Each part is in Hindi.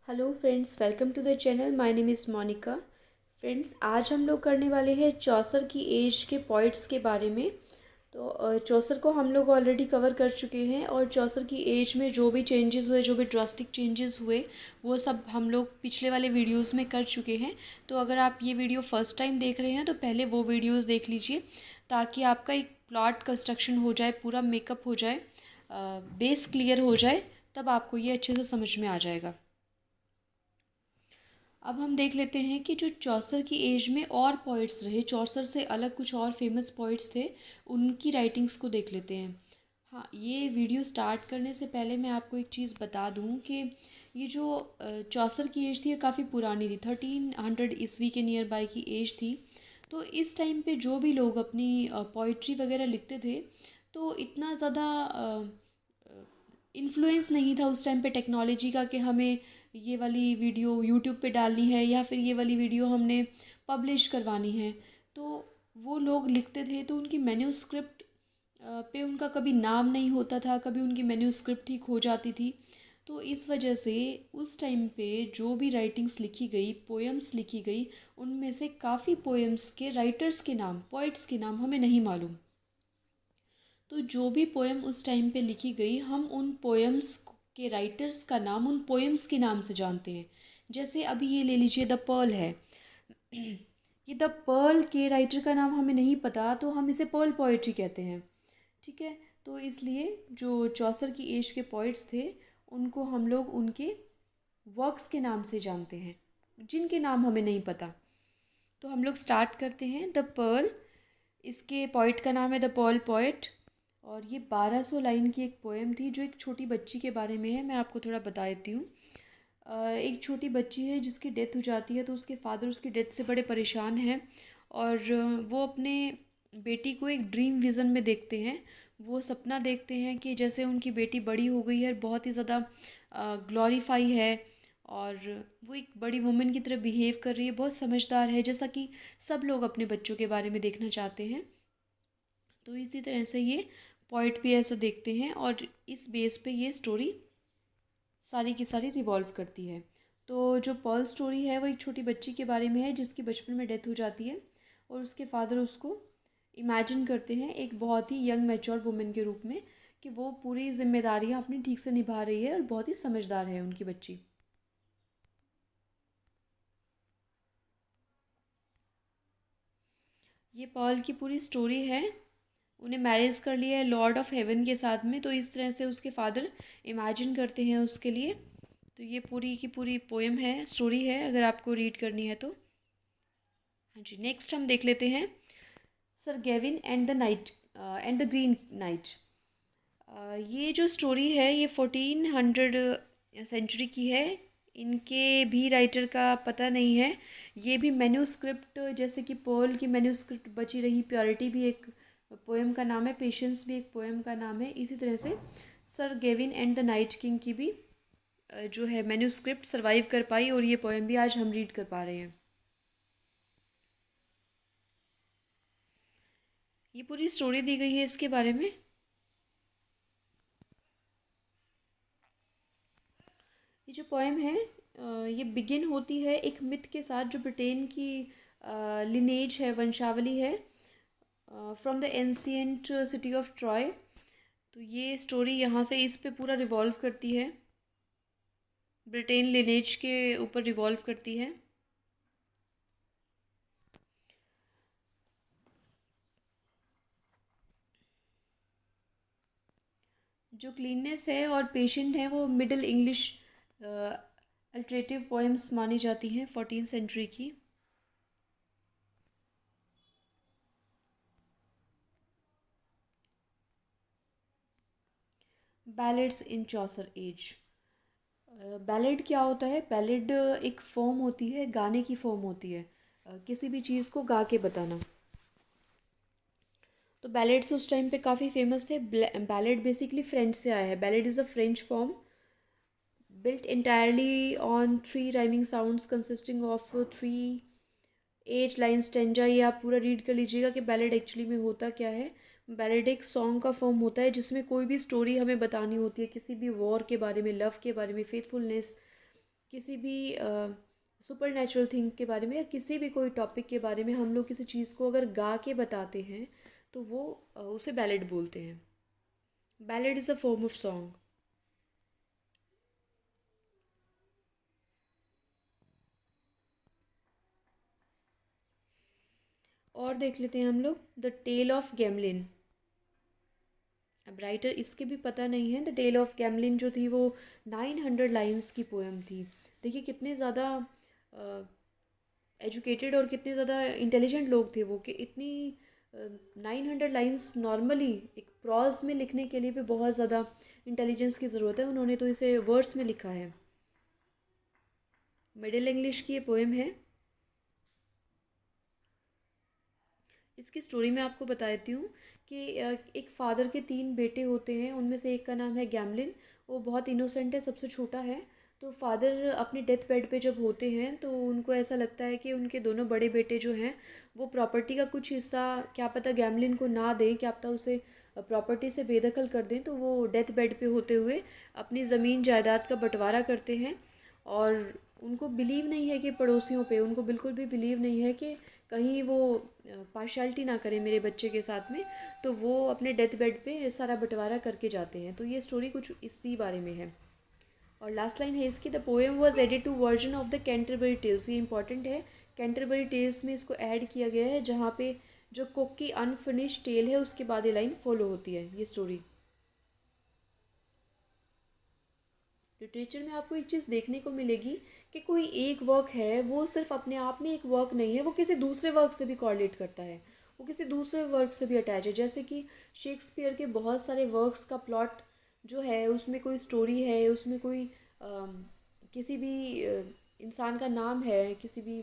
Hello friends, welcome to the channel. My name is Monika. Friends, आज हम लोग करने वाले हैं चौसर की एज के पॉइंट्स के बारे में। तो चौसर को हम लोग ऑलरेडी कवर कर चुके हैं और चौसर की एज में जो भी चेंजेस हुए, जो भी ड्रास्टिक चेंजेस हुए, वो सब हम लोग पिछले वाले वीडियोस में कर चुके हैं। तो अगर आप ये वीडियो फर्स्ट टाइम देख रहे हैं तो पहले वो वीडियोस देख लीजिए ताकि आपका एक प्लॉट कंस्ट्रक्शन हो जाए, पूरा मेकअप हो जाए, बेस क्लियर हो जाए, तब आपको ये अच्छे से समझ में आ जाएगा। अब हम देख लेते हैं कि जो चौसर की एज में और पोइट्स रहे, चौसर से अलग कुछ और फेमस पोइट्स थे, उनकी राइटिंग्स को देख लेते हैं। हाँ, ये वीडियो स्टार्ट करने से पहले मैं आपको एक चीज़ बता दूँ कि ये जो चौसर की एज थी ये काफ़ी पुरानी थी, 1300 ईस्वी के नियर बाय की एज थी। तो इस टाइम पे जो भी लोग अपनी पोइट्री वगैरह लिखते थे, तो इतना ज़्यादा इन्फ्लुएंस नहीं था उस टाइम पे टेक्नोलॉजी का कि हमें ये वाली वीडियो यूट्यूब पे डालनी है या फिर ये वाली वीडियो हमने पब्लिश करवानी है। तो वो लोग लिखते थे तो उनकी मैन्यूस्क्रिप्ट पे उनका कभी नाम नहीं होता था, कभी उनकी मैन्यूस्क्रिप्ट ही खो जाती थी। तो इस वजह से उस टाइम पे जो भी राइटिंग्स लिखी गई, पोएम्स लिखी गई, उनमें से काफ़ी पोएम्स के राइटर्स के नाम, पोइट्स के नाम हमें नहीं मालूम। तो जो भी पोएम उस टाइम पे लिखी गई, हम उन पोएम्स के राइटर्स का नाम उन पोएम्स के नाम से जानते हैं। जैसे अभी ये ले लीजिए, द पर्ल है। ये द पर्ल के राइटर का नाम हमें नहीं पता तो हम इसे पर्ल पोएट्री कहते हैं। ठीक है। तो इसलिए जो चौसर की एज के पोइट्स थे, उनको हम लोग उनके वर्क्स के नाम से जानते हैं, जिनके नाम हमें नहीं पता। तो हम लोग स्टार्ट करते हैं। द पर्ल, इसके पोइट का नाम है द पर्ल पोइट। और ये 1200 लाइन की एक पोएम थी जो एक छोटी बच्ची के बारे में है। मैं आपको थोड़ा बता देती हूँ। एक छोटी बच्ची है जिसकी डेथ हो जाती है, तो उसके फादर उसकी डेथ से बड़े परेशान हैं और वो अपने बेटी को एक ड्रीम विज़न में देखते हैं। वो सपना देखते हैं कि जैसे उनकी बेटी बड़ी हो गई है, बहुत ही ज़्यादा ग्लोरीफाई है और वो एक बड़ी वुमेन की तरह बिहेव कर रही है, बहुत समझदार है, जैसा कि सब लोग अपने बच्चों के बारे में देखना चाहते हैं। तो इसी तरह से ये पॉइंट भी ऐसा देखते हैं और इस बेस पे ये स्टोरी सारी की सारी रिवॉल्व करती है। तो जो पर्ल स्टोरी है वो एक छोटी बच्ची के बारे में है जिसकी बचपन में डेथ हो जाती है और उसके फादर उसको इमेजिन करते हैं एक बहुत ही यंग मैच्योर वुमेन के रूप में, कि वो पूरी जिम्मेदारियां अपनी ठीक से निभा रही है और बहुत ही समझदार है उनकी बच्ची। ये पर्ल की पूरी स्टोरी है। उन्हें मैरिज कर लिया है लॉर्ड ऑफ हेवन के साथ में, तो इस तरह से उसके फादर इमेजिन करते हैं उसके लिए। तो ये पूरी की पूरी पोएम है, स्टोरी है, अगर आपको रीड करनी है तो। हाँ जी, नेक्स्ट हम देख लेते हैं sir Gavin and the night and the green night. ये जो स्टोरी है ये 1400 सेंचुरी की है। इनके भी राइटर का पता नहीं है। ये भी मैन्यूस्क्रिप्ट, जैसे कि पर्ल की मैन्यूस्क्रिप्ट बची रही, प्योरिटी भी एक पोएम का नाम है, पेशेंस भी एक पोएम का नाम है, इसी तरह से sir Gavin and the night king की भी जो है मैन्यूस्क्रिप्ट सरवाइव कर पाई और ये पोएम भी आज हम रीड कर पा रहे हैं। ये पूरी स्टोरी दी गई है इसके बारे में। ये जो पोएम है ये बिगिन होती है एक मिथ के साथ, जो ब्रिटेन की लिनेज है, वंशावली है, from the ancient city of Troy. तो ये स्टोरी यहाँ से इस पे पूरा रिवॉल्व करती है, ब्रिटेन लिनेज के ऊपर रिवॉल्व करती है। जो क्लीननेस है और पेशेंट है वो मिडिल इंग्लिश अल्टरेटिव पोएम्स मानी जाती हैं 14th सेंचुरी की। बैलेड्स इन चौसर एज। बैलेड क्या होता है? बैलेड एक फॉर्म होती है, गाने की फॉर्म होती है, किसी भी चीज़ को गा के बताना। तो बैलेड्स उस टाइम पे काफ़ी फेमस थे। बैलेड बेसिकली फ्रेंच से आया है। Ballad is a French form built entirely on three rhyming sounds consisting of three 8 line stanza. ये आप पूरा रीड कर लीजिएगा कि बैलेड एक्चुअली में होता क्या है। बैलेड एक सॉन्ग का फॉर्म होता है जिसमें कोई भी स्टोरी हमें बतानी होती है, किसी भी वॉर के बारे में, लव के बारे में, फेथफुलनेस, किसी भी सुपर नेचुरल थिंग के बारे में या किसी भी कोई टॉपिक के बारे में हम लोग किसी चीज़ को अगर गा के बताते हैं तो वो उसे बैलेड बोलते हैं। Ballad is a form of song. और देख लेते हैं हम लोग द टेल ऑफ गैमलिन। अब राइटर इसके भी पता नहीं है। द टेल ऑफ गैमलिन जो थी वो 900 लाइन्स की पोएम थी। देखिए कितने ज़्यादा एजुकेटेड और कितने ज़्यादा इंटेलिजेंट लोग थे वो, कि इतनी 900 लाइन्स नॉर्मली एक प्रॉज में लिखने के लिए भी बहुत ज़्यादा इंटेलिजेंस की ज़रूरत है। उन्होंने तो इसे वर्ड्स में लिखा है। मिडिल इंग्लिश की ये पोएम है। इसकी स्टोरी मैं आपको बता देती हूँ कि एक फादर के 3 बेटे होते हैं। उनमें से एक का नाम है गैमलिन। वो बहुत इनोसेंट है, सबसे छोटा है। तो फादर अपने डेथ बेड पे जब होते हैं तो उनको ऐसा लगता है कि उनके दोनों बड़े बेटे जो हैं वो प्रॉपर्टी का कुछ हिस्सा क्या पता गैमलिन को ना दें, क्या पता उसे प्रॉपर्टी से बेदखल कर दें। तो वो डेथ बेड पे होते हुए अपनी ज़मीन जायदाद का बंटवारा करते हैं। और उनको बिलीव नहीं है कि पड़ोसियों पे, उनको बिल्कुल भी बिलीव नहीं है कि कहीं वो पार्शियलिटी ना करें मेरे बच्चे के साथ में। तो वो अपने डेथ बेड पे सारा बंटवारा करके जाते हैं। तो ये स्टोरी कुछ इसी बारे में है। और लास्ट लाइन है इसकी, the poem was added to version of the Canterbury Tales. ये इंपॉर्टेंट है। कैंटरबरी टेल्स में इसको ऐड किया गया है, जहाँ पे जो कुक की अनफिनिश टेल है उसके बाद ये लाइन फॉलो होती है, ये स्टोरी। लिटरेचर में आपको एक चीज़ देखने को मिलेगी कि कोई एक वर्क है वो सिर्फ अपने आप में एक वर्क नहीं है, वो किसी दूसरे वर्क से भी कॉर्लेट करता है, वो किसी दूसरे वर्क से भी अटैच है। जैसे कि शेक्सपियर के बहुत सारे वर्क्स का प्लॉट जो है उसमें कोई स्टोरी है, उसमें कोई किसी भी इंसान का नाम है, किसी भी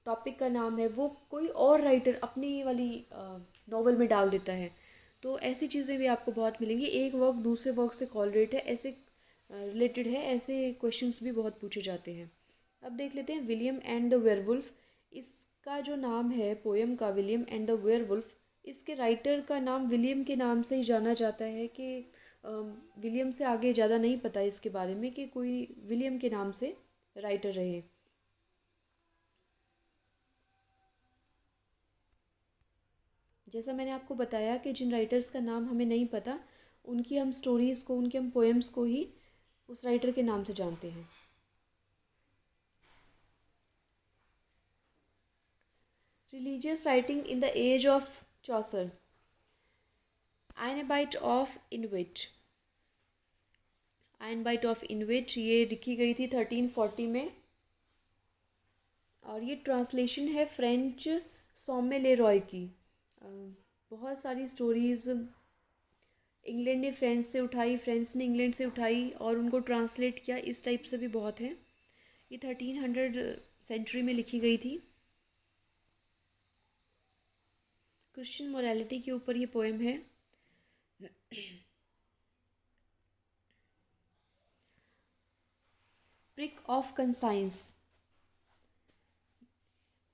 टॉपिक का नाम है, वो कोई और राइटर अपनी वाली नॉवल में डाल देता है। तो ऐसी चीज़ें भी आपको बहुत मिलेंगी। एक वर्क दूसरे वर्क से कॉलरेट है, ऐसे रिलेटेड है, ऐसे क्वेश्चंस भी बहुत पूछे जाते हैं। अब देख लेते हैं विलियम एंड द वेयरवुल्फ। इसका जो नाम है पोएम का, विलियम एंड द वेयरवुल्फ, इसके राइटर का नाम विलियम के नाम से ही जाना जाता है। कि विलियम से आगे ज़्यादा नहीं पता इसके बारे में कि कोई विलियम के नाम से राइटर रहे। जैसा मैंने आपको बताया कि जिन राइटर्स का नाम हमें नहीं पता, उनकी हम स्टोरीज़ को, उनके हम पोएम्स को ही उस राइटर के नाम से जानते हैं। Religious writing in the age of Chaucer. Ayenbite of Inwit. Ayenbite of Inwit ये लिखी गई थी 1340 में। और ये ट्रांसलेशन है फ्रेंच सौम्य ले रॉय की। बहुत सारी स्टोरीज़ इंग्लैंड ने फ्रेंच से उठाई, फ्रेंच ने इंग्लैंड से उठाई और उनको ट्रांसलेट किया। इस टाइप से भी बहुत है। ये 1300 सेंचुरी में लिखी गई थी। क्रिश्चियन मोरालिटी के ऊपर ये पोएम है। Prick of conscience.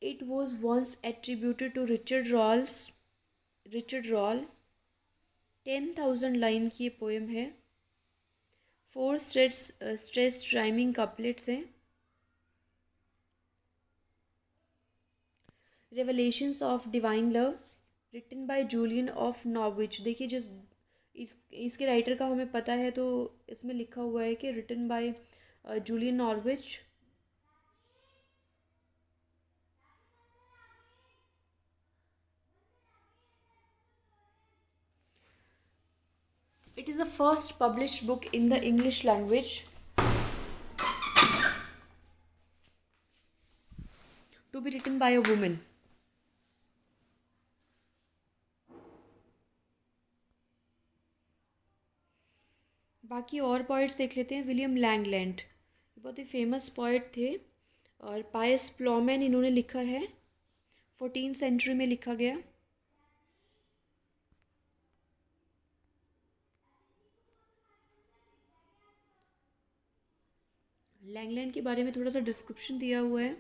It was once attributed to Richard Rolle. 10,000 line की ये पोएम है। 4 स्ट्रेस्ड राइमिंग कपलेट्स हैं। Revelations of divine love written by Julian of Norwich. देखिए जिस इसके राइटर का हमें पता है, तो इसमें लिखा हुआ है कि written by Julian Norwich. It is the first published book in the English language to be written by a woman. बाकी और पोइट्स देख लेते हैं। विलियम लैंगलैंड बहुत ही फेमस पोइट थे। और पायस प्लॉमैन इन्होंने लिखा है, 14th सेंचुरी में लिखा गया। लैंगलैंड के बारे में थोड़ा सा डिस्क्रिप्शन दिया हुआ है।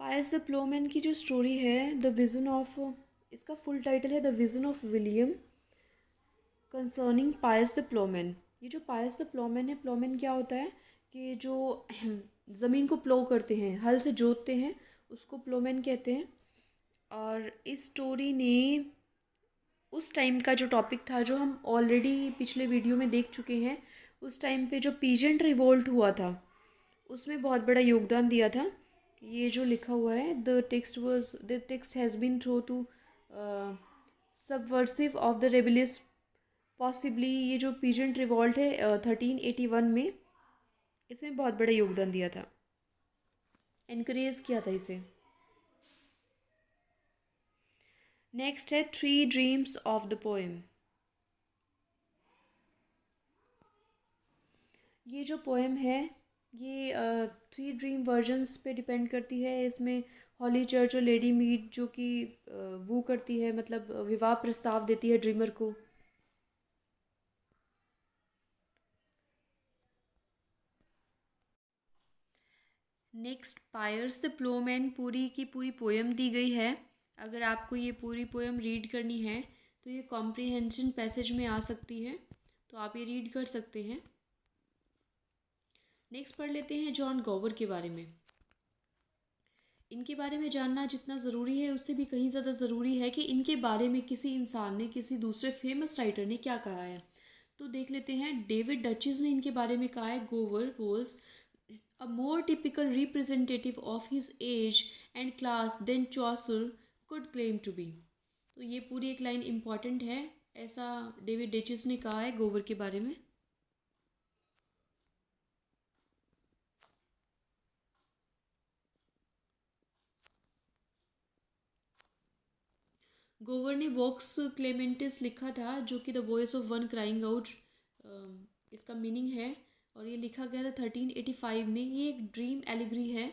पायस प्लॉमैन की जो स्टोरी है, द विज़न ऑफ, इसका फुल टाइटल है the vision of William. Concerning Piers the Ploughman. ये जो पायस द प्लोमैन है, प्लोमैन क्या होता है कि जो ज़मीन को प्लो करते हैं, हल से जोतते हैं, उसको प्लोमैन कहते हैं। और इस स्टोरी ने उस टाइम का जो टॉपिक था, जो हम ऑलरेडी पिछले वीडियो में देख चुके हैं, उस टाइम पे जो पीजेंट रिवोल्ट हुआ था उसमें बहुत बड़ा योगदान दिया था। ये जो लिखा हुआ है, the text has been throw to subversive of the rebellious possibly. ये जो पीजेंट रिवॉल्ट है 1381 में, इसमें बहुत बड़ा योगदान दिया था, इनकरेज किया था इसे। नेक्स्ट है three dreams of the poem. ये जो पोएम है ये थ्री ड्रीम वर्जन्स पे डिपेंड करती है। इसमें हॉली चर्च और लेडी मीड जो कि वो करती है, मतलब विवाह प्रस्ताव देती है ड्रीमर को। नेक्स्ट पायर्स द प्लोमैन पूरी की पूरी पोएम दी गई है। अगर आपको ये पूरी पोएम रीड करनी है तो ये कॉम्प्रिहेंशन पैसेज में आ सकती है, तो आप ये रीड कर सकते हैं। नेक्स्ट पढ़ लेते हैं जॉन गोवर के बारे में। इनके बारे में जानना जितना ज़रूरी है उससे भी कहीं ज़्यादा ज़रूरी है कि इनके बारे में किसी इंसान ने, किसी दूसरे फेमस राइटर ने क्या कहा है। तो देख लेते हैं। डेविड डचिस ने इनके बारे में कहा है, गोवर was a more typical representative of his age and class than Chaucer could claim to be। तो ये पूरी एक लाइन इम्पॉर्टेंट है, ऐसा डेविड डचिस ने कहा है गोवर के बारे में। गोवर ने वॉक्स क्लेमेंटिस लिखा था, जो कि the voice of one crying out इसका मीनिंग है, और ये लिखा गया था 1385 में। ये एक ड्रीम एलिग्री है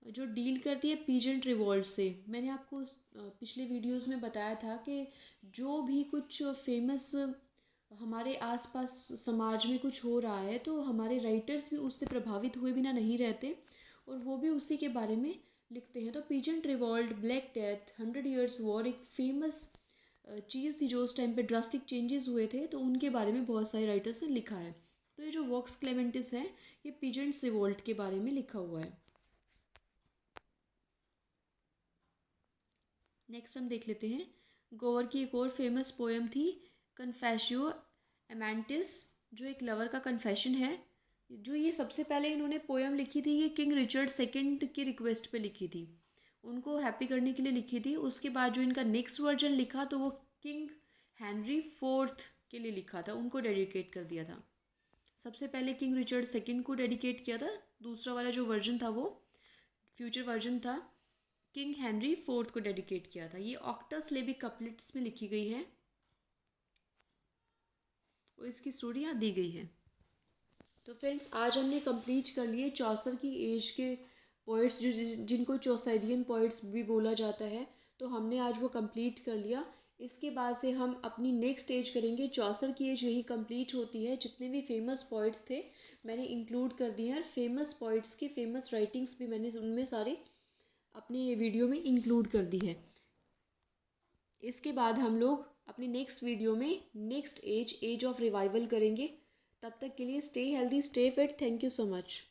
जो डील करती है पीजेंट रिवॉल्ट से। मैंने आपको पिछले वीडियोस में बताया था कि जो भी कुछ फेमस हमारे आसपास समाज में कुछ हो रहा है तो हमारे राइटर्स भी उससे प्रभावित हुए बिना नहीं रहते, और वो भी उसी के बारे में लिखते हैं। तो peasant revolt, black death, 100 years war एक फेमस चीज़ थी जो उस टाइम पे ड्रास्टिक चेंजेस हुए थे, तो उनके बारे में बहुत सारे राइटर्स ने लिखा है। तो ये जो वॉक्स क्लेमेंटिस है ये पीजेंट्स रिवॉल्ट के बारे में लिखा हुआ है। नेक्स्ट हम देख लेते हैं। गोवर की एक और फेमस पोएम थी कन्फेशियो एमेंटिस, जो एक लवर का कन्फेशन है। जो ये सबसे पहले इन्होंने पोएम लिखी थी ये किंग रिचर्ड सेकंड की रिक्वेस्ट पे लिखी थी, उनको हैप्पी करने के लिए लिखी थी। उसके बाद जो इनका नेक्स्ट वर्जन लिखा तो वो किंग हेनरी फोर्थ के लिए लिखा था, उनको डेडिकेट कर दिया था। सबसे पहले किंग रिचर्ड सेकंड को डेडिकेट किया था, दूसरा वाला जो वर्जन था वो फ्यूचर वर्जन था, किंग हेनरी फोर्थ को डेडिकेट किया था। ये ऑक्टस लेविक कपलेट्स में लिखी गई है और इसकी स्टोरी यहाँ दी गई है। तो फ्रेंड्स, आज हमने कंप्लीट कर लिए चौसर की एज के पोइट्स, जो जिनको चौसरियन पोइट्स भी बोला जाता है, तो हमने आज वो कंप्लीट कर लिया। इसके बाद से हम अपनी नेक्स्ट एज करेंगे। चौसर की एज यही कंप्लीट होती है। जितने भी फेमस पोइट्स थे मैंने इंक्लूड कर दिए हैं, और फेमस पोइट्स की फेमस राइटिंग्स भी मैंने उनमें सारे अपने वीडियो में इंक्लूड कर दी है। इसके बाद हम लोग अपने नेक्स्ट वीडियो में नेक्स्ट एज ऑफ रिवाइवल करेंगे। तब तक के लिए stay healthy, stay fit. Thank you so much.